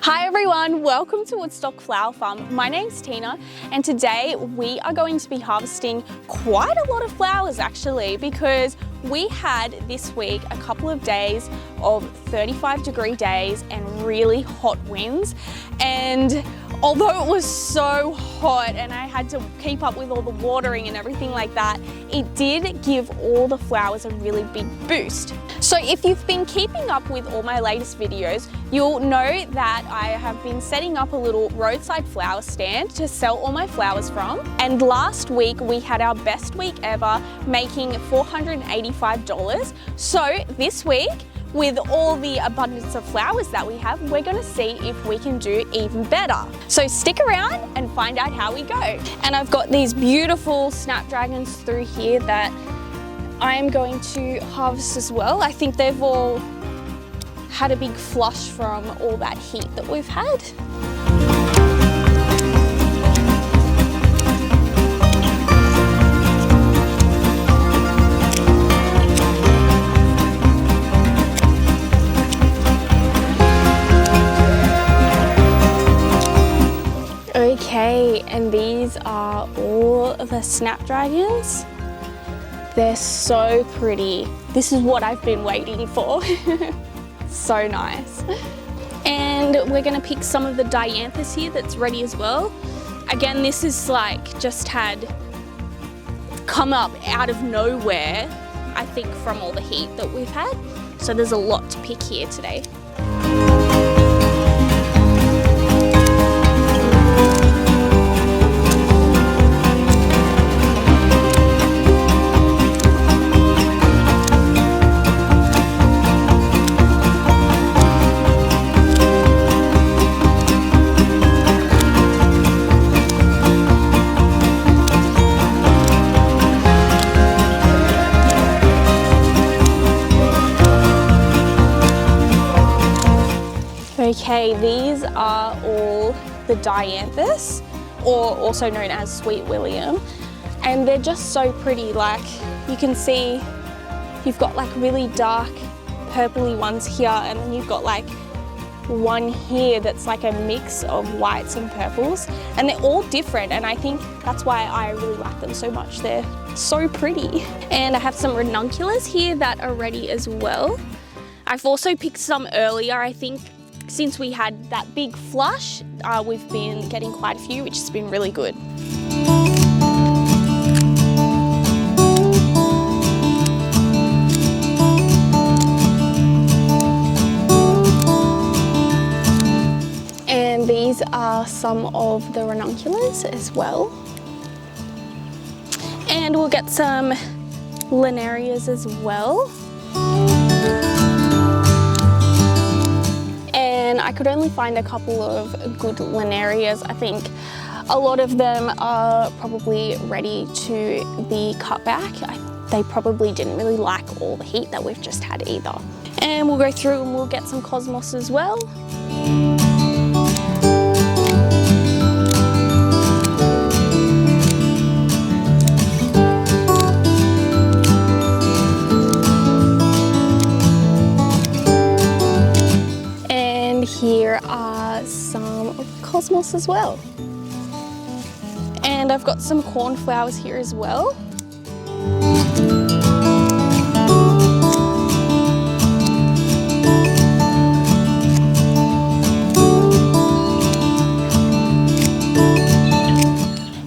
Hi everyone, welcome to Woodstock Flower Farm. My name's Tina and today we are going to be harvesting quite a lot of flowers actually, because we had this week a couple of days of 35-degree days and really hot winds, and although it was so hot and I had to keep up with all the watering and everything like that, it did give all the flowers a really big boost. So if you've been keeping up with all my latest videos, you'll know that I have been setting up a little roadside flower stand to sell all my flowers from. And last week we had our best week ever, making $485. So this week, with all the abundance of flowers that we have, we're gonna see if we can do even better. So stick around and find out how we go. And I've got these beautiful snapdragons through here that I am going to harvest as well. I think they've all had a big flush from all that heat that we've had. Okay, and these are all the snapdragons. They're so pretty. This is what I've been waiting for. So nice. And we're gonna pick some of the dianthus here that's ready as well. Again, this is like just had come up out of nowhere, I think, from all the heat that we've had. So there's a lot to pick here today. Okay, these are all the dianthus, or also known as Sweet William, and they're just so pretty. Like, you can see you've got like really dark purpley ones here, and then you've got like one here that's like a mix of whites and purples, and they're all different, and I think that's why I really like them so much. They're so pretty. And I have some ranunculus here that are ready as well. I've also picked some earlier, I think. Since we had that big flush, we've been getting quite a few, which has been really good. And these are some of the ranunculus as well. And we'll get some linarias as well. And I could only find a couple of good linarias. I think a lot of them are probably ready to be cut back. They probably didn't really like all the heat that we've just had either. And we'll go through and we'll get some cosmos as well. Here are some of the cosmos as well. And I've got some cornflowers here as well.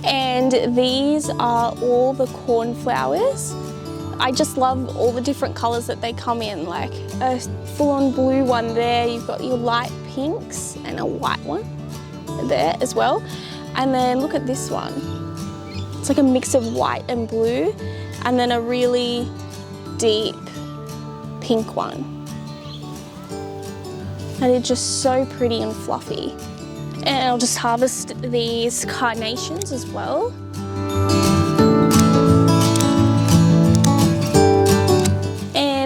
And these are all the cornflowers. I just love all the different colours that they come in, like a full-on blue one there, you've got your light pinks and a white one there as well. And then look at this one. It's like a mix of white and blue, and then a really deep pink one. And it's just so pretty and fluffy. And I'll just harvest these carnations as well.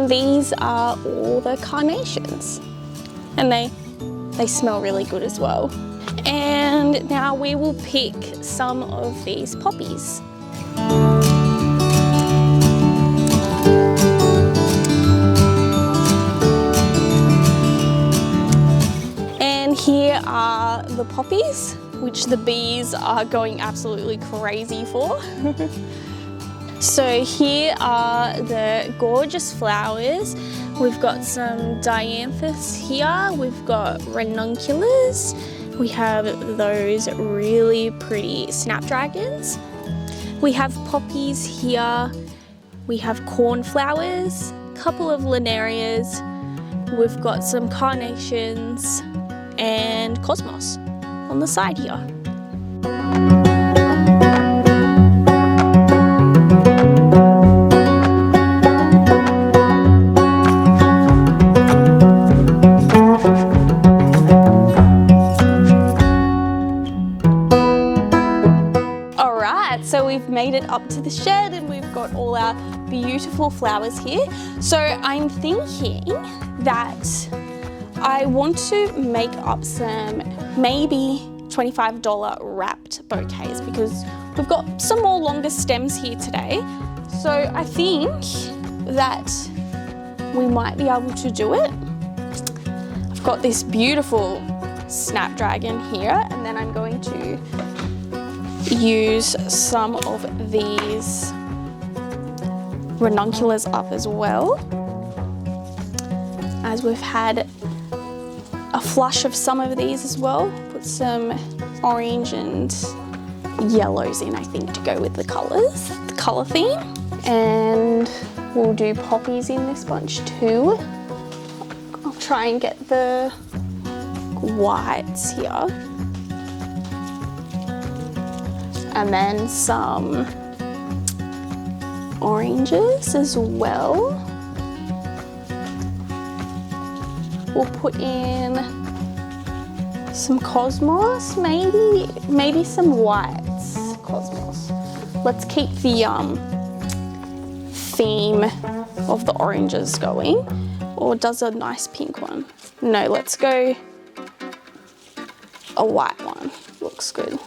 These are all the carnations, and they smell really good as well. And now we will pick some of these poppies. Here are the poppies, which the bees are going absolutely crazy for. So here are the gorgeous flowers. We've got some dianthus here, we've got ranunculus, we have those really pretty snapdragons. We have poppies here, we have cornflowers, a couple of linarias, we've got some carnations and cosmos on the side here. So we've made it up to the shed and we've got all our beautiful flowers here. So I'm thinking that I want to make up some maybe $25 wrapped bouquets because we've got some more longer stems here today. So I think that we might be able to do it. I've got this beautiful snapdragon here, and then I'm going to use some of these ranunculus up as well, as we've had a flush of some of these as well. Put some orange and yellows in, I think, to go with the colours, the colour theme. And we'll do poppies in this bunch too. I'll try and get the whites here. And then some oranges as well. We'll put in some cosmos, maybe some whites cosmos. Let's keep the theme of the oranges going. Or does a nice pink one? No, let's go a white one. Looks good.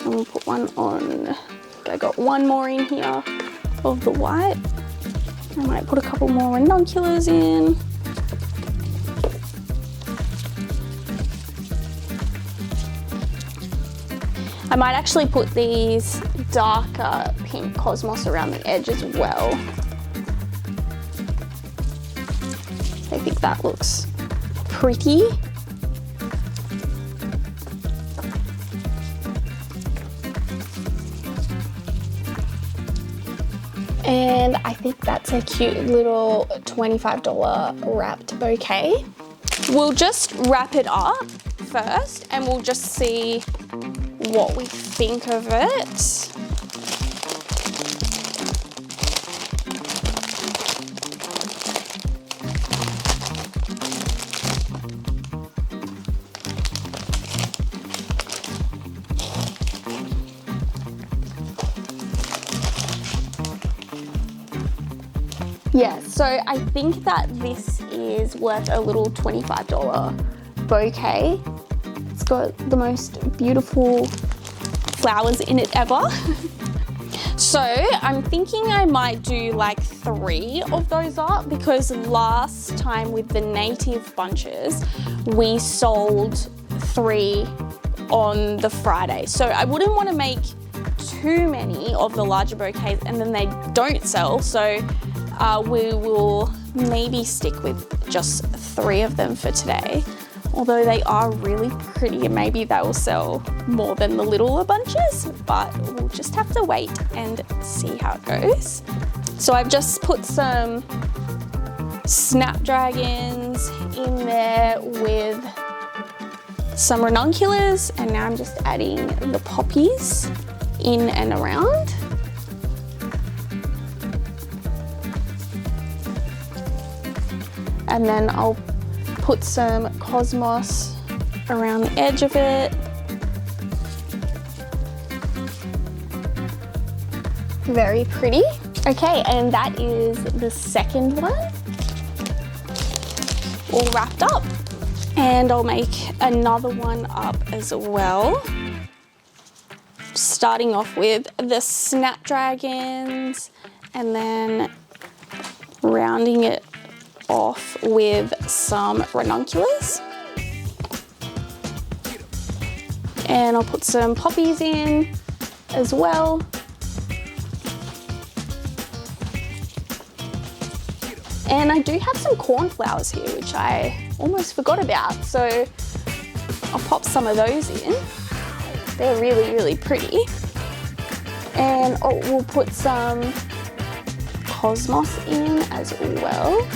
And we'll put one on. I got one more in here of the white. I might put a couple more ranunculus in. I might actually put these darker pink cosmos around the edge as well. I think that looks pretty. And I think that's a cute little $25 wrapped bouquet. We'll just wrap it up first and we'll just see what we think of it. Yeah, so I think that this is worth a little $25 bouquet. It's got the most beautiful flowers in it ever. So I'm thinking I might do like 3 of those up because last time with the native bunches, we sold 3 on the Friday. So I wouldn't want to make too many of the larger bouquets and then they don't sell. So we will maybe stick with just 3 of them for today. Although they are really pretty and maybe they will sell more than the littler bunches, but we'll just have to wait and see how it goes. So I've just put some snapdragons in there with some ranunculus, and now I'm just adding the poppies in and around. And then I'll put some cosmos around the edge of it. Very pretty. Okay, and that is the second one all wrapped up. And I'll make another one up as well. Starting off with the snapdragons and then rounding it off with some ranunculus. And I'll put some poppies in as well. And I do have some cornflowers here, which I almost forgot about. So I'll pop some of those in. They're really, really pretty. And we'll put some cosmos in as well.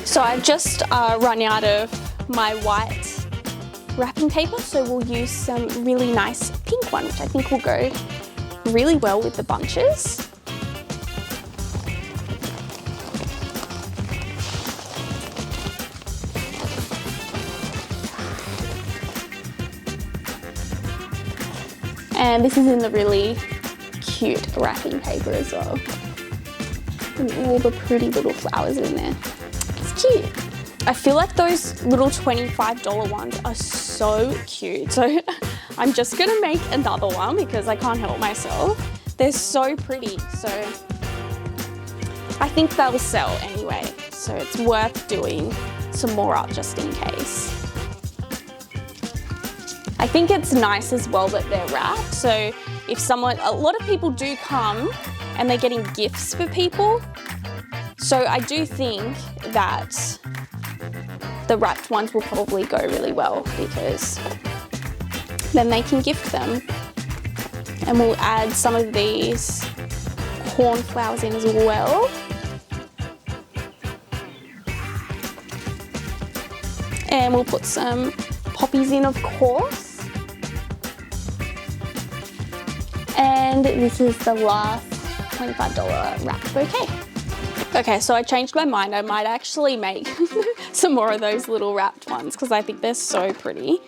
So I've just run out of my white wrapping paper, so we'll use some really nice pink one, which I think will go really well with the bunches. And this is in the really cute wrapping paper as well. And all the pretty little flowers in there. It's cute. I feel like those little $25 ones are so cute. So I'm just gonna make another one because I can't help myself. They're so pretty. So I think they'll sell anyway. So it's worth doing some more up just in case. I think it's nice as well that they're wrapped. So if a lot of people do come and they're getting gifts for people. So I do think that the wrapped ones will probably go really well because then they can gift them. And we'll add some of these cornflowers in as well. And we'll put some poppies in, of course. And this is the last $25 wrapped bouquet. Okay, so I changed my mind. I might actually make some more of those little wrapped ones because I think they're so pretty.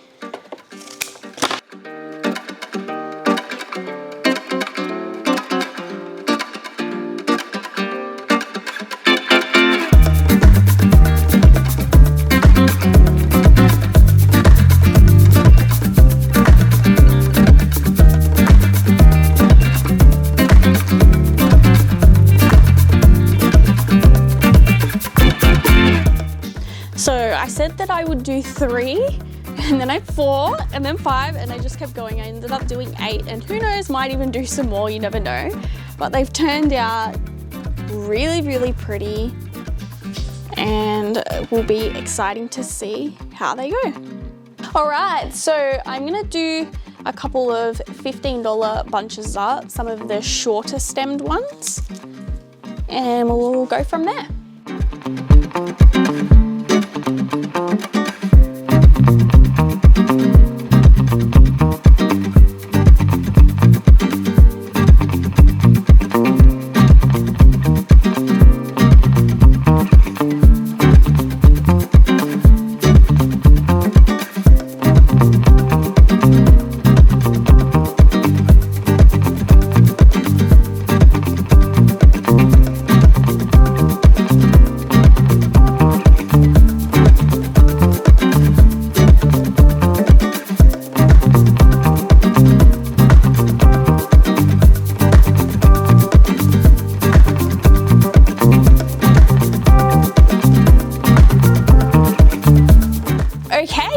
I said that I would do 3, and then I 4, and then 5, and I just kept going. I ended up doing 8, and who knows, might even do some more, you never know. But they've turned out really, really pretty, and it will be exciting to see how they go. All right, so I'm gonna do a couple of $15 bunches up, some of the shorter stemmed ones, and we'll go from there.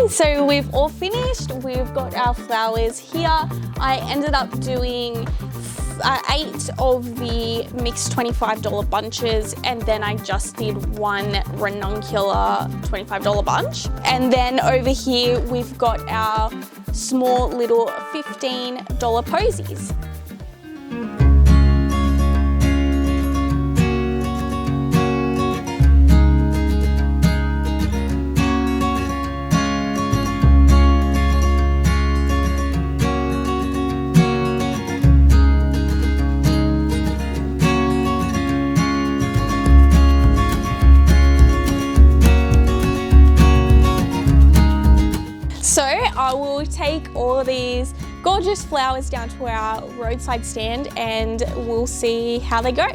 So we've all finished, we've got our flowers here. I ended up doing 8 of the mixed $25 bunches, and then I just did 1 ranuncular $25 bunch. And then over here, we've got our small little $15 posies. So I will take all of these gorgeous flowers down to our roadside stand and we'll see how they go.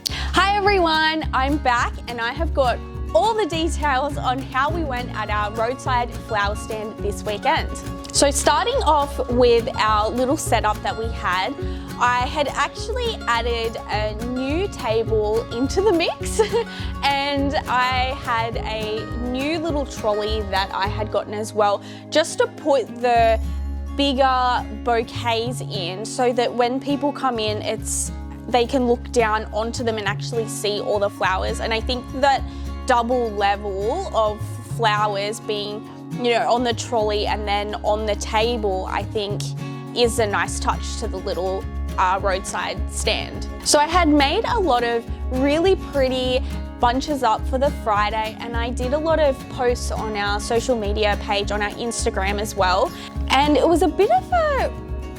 Hi everyone, I'm back and I have got all the details on how we went at our roadside flower stand this weekend. So starting off with our little setup that we had, I had actually added a new table into the mix and I had a new little trolley that I had gotten as well, just to put the bigger bouquets in so that when people come in, they can look down onto them and actually see all the flowers. And I think that double level of flowers being, you know, on the trolley and then on the table, I think is a nice touch to the little roadside stand. So I had made a lot of really pretty bunches up for the Friday, and I did a lot of posts on our social media page, on our Instagram as well. And it was a bit of a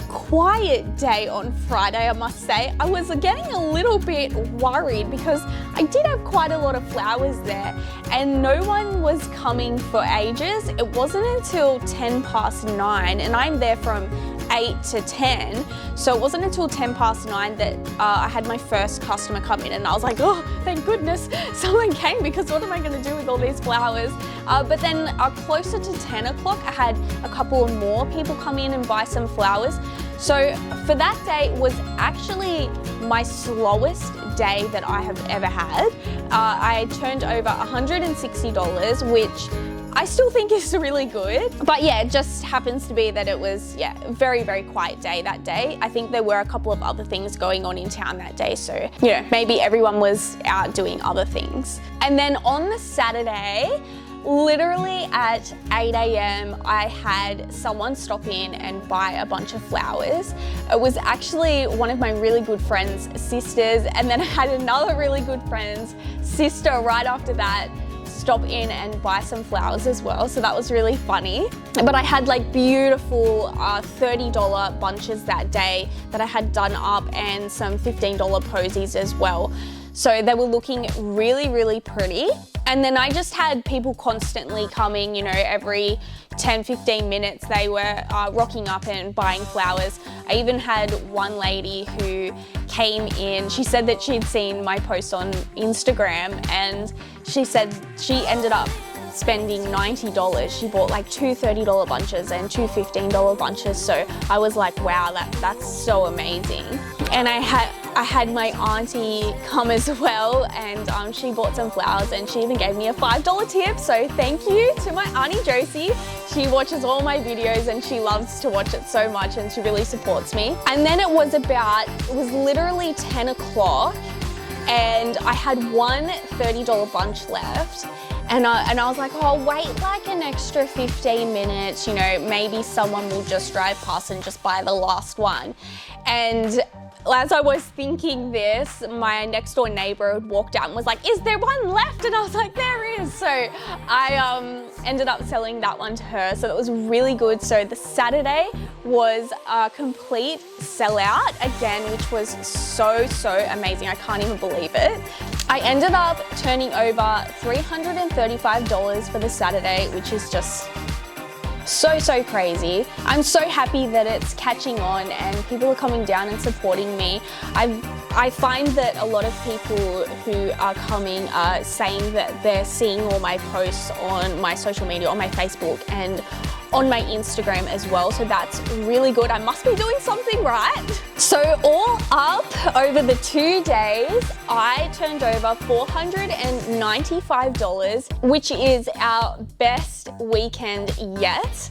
quiet day on Friday, I must say. I was getting a little bit worried because I did have quite a lot of flowers there and no one was coming for ages. It wasn't until 9:10 and I'm there from 8 to 10, so it wasn't until 9:10 that I had my first customer come in, and I was like, oh, thank goodness someone came, because what am I going to do with all these flowers? But then closer to 10 o'clock, I had a couple more people come in and buy some flowers. So for that day was actually my slowest day that I have ever had. I turned over $160, which I still think is really good. But yeah, it just happens to be that it was, yeah, a very, very quiet day that day. I think there were a couple of other things going on in town that day, so, you know, maybe everyone was out doing other things. And then on the Saturday, literally at 8 a.m, I had someone stop in and buy a bunch of flowers. It was actually one of my really good friend's sisters, and then I had another really good friend's sister right after that stop in and buy some flowers as well, so that was really funny. But I had like beautiful $30 bunches that day that I had done up, and some $15 posies as well. So they were looking really, really pretty. And then I just had people constantly coming, you know, every 10-15 minutes they were rocking up and buying flowers. I even had one lady who came in, she said that she'd seen my post on Instagram, and she said she ended up spending $90. She bought like two $30 bunches and two $15 bunches. So I was like, wow, that's so amazing. And I had my auntie come as well, and she bought some flowers and she even gave me a $5 tip. So thank you to my auntie Josie. She watches all my videos and she loves to watch it so much, and she really supports me. And then it was literally 10 o'clock and I had one $30 bunch left. And I was like, oh, I'll wait like an extra 15 minutes, you know, maybe someone will just drive past and just buy the last one. And as I was thinking this, my next door neighbor had walked out and was like, is there one left? And I was like, there is. So I ended up selling that one to her. So that was really good. So the Saturday was a complete sellout again, which was so, so amazing. I can't even believe it. I ended up turning over $335 for the Saturday, which is just so, so crazy. I'm so happy that it's catching on and people are coming down and supporting me. I find that a lot of people who are coming are saying that they're seeing all my posts on my social media, on my Facebook and on my Instagram as well, so that's really good. I must be doing something right. So all up, over the 2 days, I turned over $495, which is our best weekend yet.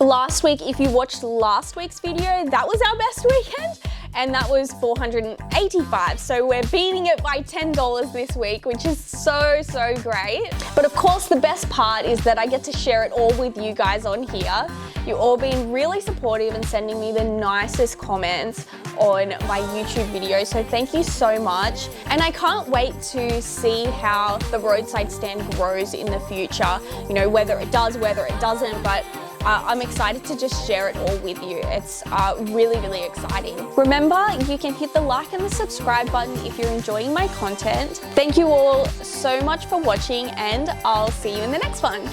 Last week, if you watched last week's video, that was our best weekend, and that was $485. So we're beating it by $10 this week, which is so, so great. But of course, the best part is that I get to share it all with you guys on here. You've all been really supportive and sending me the nicest comments on my YouTube videos, so thank you so much. And I can't wait to see how the roadside stand grows in the future, you know, whether it does, whether it doesn't, but I'm excited to just share it all with you. It's really, really exciting. Remember, you can hit the like and the subscribe button if you're enjoying my content. Thank you all so much for watching, and I'll see you in the next one.